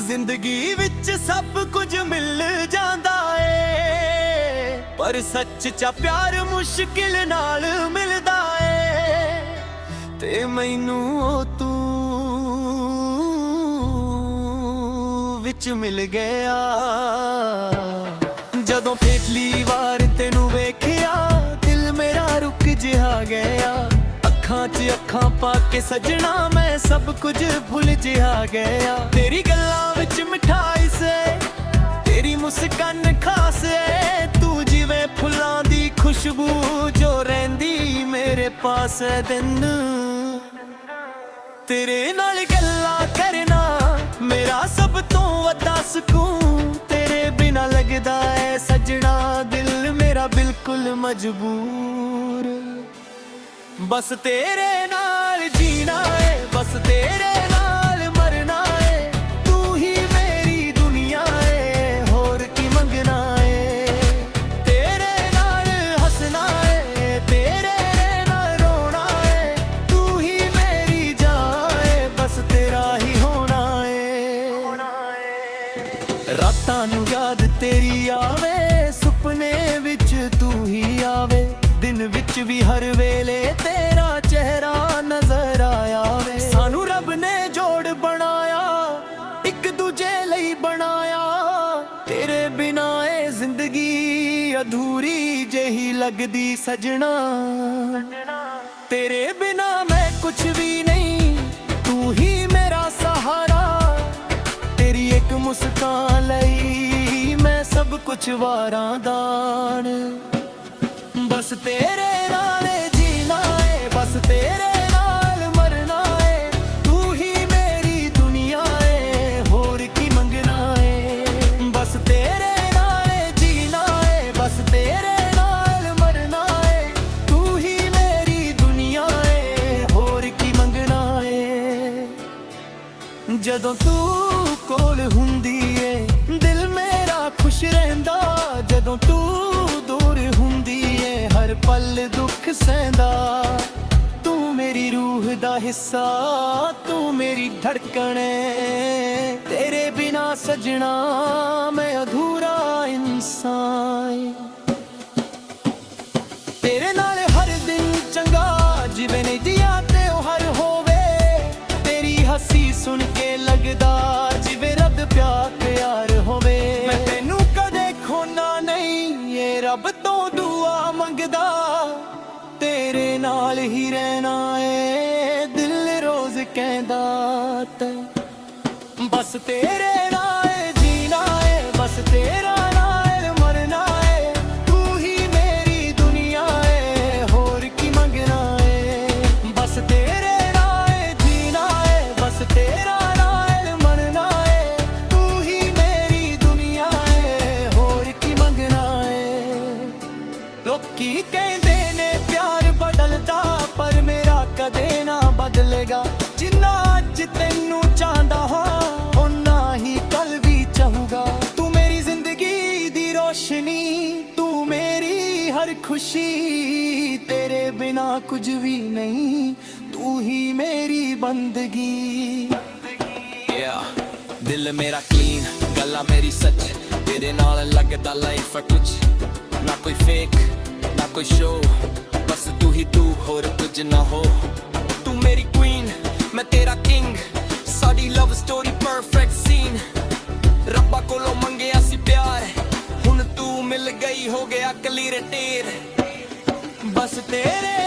ਜ਼ਿੰਦਗੀ ਵਿੱਚ ਸਭ ਕੁਝ ਮਿਲ ਜਾਂਦਾ ਏ, ਪਰ ਸੱਚਾ ਪਿਆਰ ਮੁਸ਼ਕਿਲ ਨਾਲ ਮਿਲਦਾ ਏ। ਤੇ ਮੈਨੂੰ ਉਹ ਤੂੰ ਵਿੱਚ ਮਿਲ ਗਿਆ। ਜਦੋਂ ਪਹਿਲੀ ਵਾਰ ਤੈਨੂੰ ਵੇਖਿਆ ਦਿਲ ਮੇਰਾ ਰੁਕ ਜਿਹਾ ਗਿਆ। ਅੱਖਾਂ 'ਚ ਅੱਖਾਂ ਪਾ ਕੇ ਸਜਣਾ ਮੈਂ ਸਭ ਕੁਝ ਭੁੱਲ ਜਿਹਾ ਗਿਆ। ਤੇਰੀ ਗੱਲਾਂ ਵਿੱਚ ਮਿਠਾਈ ਸੇ, ਤੇਰੀ ਮੁਸਕਾਨ ਖਾਸ ਏ। ਤੂੰ ਜਿਵੇਂ ਫੁੱਲਾਂ ਦੀ ਖੁਸ਼ਬੂ ਜੋ ਰਹਿੰਦੀ ਮੇਰੇ ਪਾਸ ਦਿਨ। ਤੇਰੇ ਨਾਲ ਗੱਲਾਂ ਕਰਨਾ ਮੇਰਾ ਸਭ ਤੋਂ ਵੱਡਾ ਸਕੂਨ। ਤੇਰੇ ਬਿਨਾ ਲੱਗਦਾ ਏ ਸਜਣਾ ਦਿਲ ਮੇਰਾ ਬਿਲਕੁਲ ਮਜਬੂਰ। ਬਸ ਤੇਰੇ ਨਾਲ ਜੀਣਾ ਏ, ਬਸ ਤੇਰੇ ਨਾਲ ਮਰਨਾ ਏ। ਤੂੰ ਹੀ ਮੇਰੀ ਦੁਨੀਆ ਏ, ਹੋਰ ਕੀ ਮੰਗਣਾ ਏ। ਤੇਰੇ ਨਾਲ ਹੱਸਣਾ ਏ, ਤੇਰੇ ਨਾਲ ਰੋਣਾ ਏ। ਤੂੰ ਹੀ ਮੇਰੀ ਜਾਨ ਏ, ਬਸ ਤੇਰਾ ਹੀ ਹੋਣਾ ਏ। ਰਾਤਾਂ ਨੂੰ ਯਾਦ ਤੇਰੀ ਆਵੇ, ਸੁਪਨੇ ਵਿੱਚ ਤੂੰ ਹੀ ਆਵੇ। ਦਿਨ ਵਿੱਚ ਵੀ ਹਰ ਵੇਲੇ ਤੇਰਾ ਚਿਹਰਾ ਨਜ਼ਰ ਆਇਆ ਵੇ। ਸਾਨੂੰ ਰੱਬ ਨੇ ਜੋੜ ਬਣਾਇਆ, ਇੱਕ ਦੂਜੇ ਲਈ ਬਣਾਇਆ। ਤੇਰੇ ਬਿਨਾ ਇਹ ਜ਼ਿੰਦਗੀ ਅਧੂਰੀ ਜਿਹੀ ਲੱਗਦੀ ਸਜਣਾ। ਤੇਰੇ ਬਿਨਾ ਮੈਂ ਕੁਛ ਵੀ ਨਹੀਂ, ਤੂੰ ਹੀ ਮੇਰਾ ਸਹਾਰਾ। ਤੇਰੀ ਇੱਕ ਮੁਸਕਾਨ ਲਈ ਮੈਂ ਸਭ ਕੁਛ ਵਾਰਾਂ ਦਾਨ। ਬਸ ਤੇਰੇ ਨਾਲ ਜੀਣਾ ਏ, ਬਸ ਤੇਰੇ ਨਾਲ ਮਰਨਾ ਏ। ਤੂੰ ਹੀ ਮੇਰੀ ਦੁਨੀਆ ਏ, ਹੋਰ ਕੀ ਮੰਗਣਾ ਏ। ਬਸ ਤੇਰੇ ਨਾਲ ਜੀਣਾ ਏ, ਬਸ ਤੇਰੇ ਨਾਲ ਮਰਨਾ ਏ। ਤੂੰ ਹੀ ਮੇਰੀ ਦੁਨੀਆ ਏ, ਹੋਰ ਕੀ ਮੰਗਣਾ ਏ। ਜਦੋਂ ਤੂੰ ਕੋਲ ਹੁੰਦੀ ਏ ਦਿਲ ਮੇਰਾ ਖੁਸ਼ ਰਹਿੰਦਾ। ਜਦੋਂ ਤੂੰ ਦੂਰ ਹੁੰਦੀ ਏ ਹਰ ਪਲ ਦੁੱਖ ਸਹਿੰਦਾ। ਤੂੰ ਮੇਰੀ ਰੂਹ ਦਾ ਹਿੱਸਾ, ਤੂੰ ਮੇਰੀ ਧੜਕਣ ਏ। ਤੇਰੇ ਬਿਨਾ ਸਜਣਾ ਮੈਂ ਅਧੂਰਾ ਇਨਸਾਨ। ਤੇਰੇ ਨਾਲ ਹਰ ਦਿਨ ਚੰਗਾ ਜਿਵੇਂ ਨਹੀਂ ਦਿਆ ਤਿਉਹਾਰ ਹੋਵੇ। ਤੇਰੀ ਹੱਸੀ ਸੁਣ ਕੇ ਲੱਗਦਾ ਜਿਵੇਂ ਰੱਬ ਪਿਆਰ ਹੋਵੇ। ਮੈਂ ਤੈਨੂੰ ਕਦੇ ਖੋਣਾ ਨਹੀਂ, ਇਹ ਰੱਬ ਤੋਂ ਦੁਆ ਮੰਗਦਾ। ਤੇਰੇ ਨਾਲ ਹੀ ਰਹਿਣਾ ਏ ਦਿਲ ਰੋਜ਼ ਕਹਿੰਦਾ। ਬਸ ਤੇਰੇ ਨਾਲ ਜੀਣਾ ਏ, ਬਸ ਤੇਰਾ ਨਾਲ ਮਰਨਾ ਏ। ਤੂੰ ਹੀ ਮੇਰੀ ਦੁਨੀਆ ਏ, ਹੋਰ ਕੀ ਮੰਗਣਾ ਏ। ਬਸ ਤੇਰੇ ਨਾਲ ਜੀਣਾ ਏ, ਬਸ ਤੇਰਾ ਨਾਲ ਮਰਨਾ ਏ। ਤੂੰ ਹੀ ਮੇਰੀ ਦੁਨੀਆ ਏ, ਹੋਰ ਕੀ ਮੰਗਣਾ ਏ। ਲੋਕੀ ਕਹਿੰਦੇ ਨੇ ਪਿਆਰ ਬਦਲਦਾ, ਪਰ ਮੇਰਾ ਕਦੇ ਨਾ ਬਦਲੇਗਾ। ਜਿੰਨਾ ਅੱਜ ਤੈਨੂੰ ਚਾਹੁੰਦਾ ਹਾਂ ਓਨਾ ਹੀ ਕੱਲ ਵੀ ਚਾਹੂੰਗਾ। ਤੂੰ ਮੇਰੀ ਜ਼ਿੰਦਗੀ ਦੀ ਰੋਸ਼ਨੀ, ਤੂੰ ਮੇਰੀ ਹਰ ਖੁਸ਼ੀ। ਤੇਰੇ ਬਿਨਾ ਕੁਝ ਵੀ ਨਹੀਂ, ਤੂੰ ਹੀ ਮੇਰੀ ਬੰਦਗੀ। ਦਿਲ ਮੇਰਾ ਕਲੀਨ, ਗੱਲਾਂ ਮੇਰੀ ਸੱਚ। ਤੇਰੇ ਨਾਲ ਲੱਗਦਾ ਲਾਈਫ ਕੁਛ ਨਾ, ਕੋਈ ਫੇਕ ਨਾ ਕੋਈ ਸ਼ੋ। ਬਸ ਤੂੰ ਹੀ ਤੂੰ, ਹੋਰ ਕੁਝ ਨਾ ਹੋ। ਤੂੰ ਮੇਰੀ ਕੁਈਨ, ਮੈਂ ਤੇਰਾ ਕਿੰਗ। ਸਾਡੀ ਲਵ ਸਟੋਰੀ ਪਰਫੈਕਟ ਸੀਨ। ਰੱਬਾ ਕੋਲੋਂ ਮੰਗਿਆ ਸੀ ਪਿਆਰ, ਹੁਣ ਤੂੰ ਮਿਲ ਗਈ ਹੋ ਗਿਆ ਕਲੀਅਰ ਟੇਰ। ਬਸ ਤੇਰੇ